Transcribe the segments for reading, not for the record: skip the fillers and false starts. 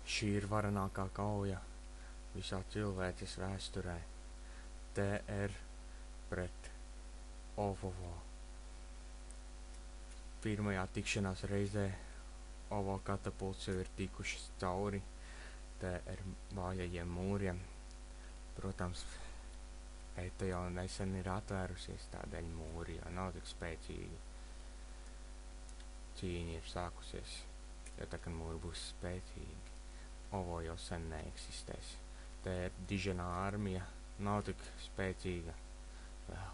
Šī ir varenākā kauja visā cilvēces vēsturē. TR pret OVO. Pirmajā tikšanās reizē OVO katapults jau ir tikušas cauri TR vājajiem mūriem. Protams, ETA jau nesen ir atvērusies, tādēļ mūri jau nav tik spēcīgi. Cīņa ir sākusies, jo tā, kad mūri būs spēcīgi, OVO jau sen neeksistēs. TR diženā armija nav tik spēcīga vēl,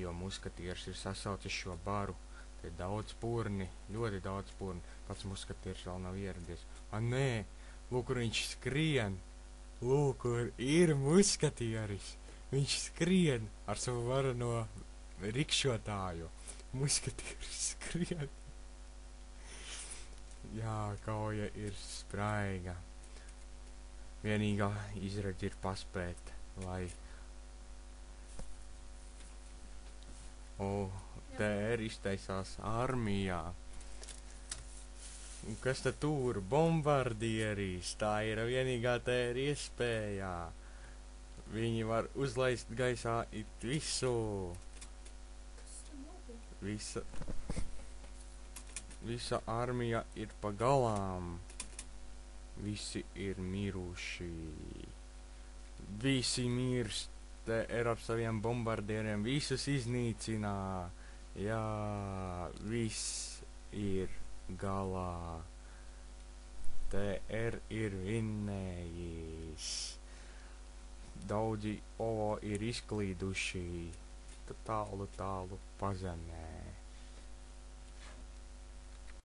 jo muskatieris ir sasaucis šo baru. Te ir daudz purni, ļoti daudz purni. Pats muskatieris vēl nav ieradies. Nē, lūk, kur viņš skrien. Lūk, kur ir muskatieris. Viņš skrien ar savu varano rikšotāju. Muskatieris skrien. Jā, kauja ir spraiga. Vienīgā izredze ir paspēt, lai TR iztaisās armijā. Un kas tad tur? Bombardieris. Tā ir vienīgā TR iespējā. Viņi var uzlaist gaisā it visu. Visa armija ir pa galām. Visi ir miruši. Visi mirst. TR ar saviem bombardieriem visus iznīcinā. Jā, viss ir galā. TR ir vinnējis. Daudzi OVO ir izklīduši tālu pazemē.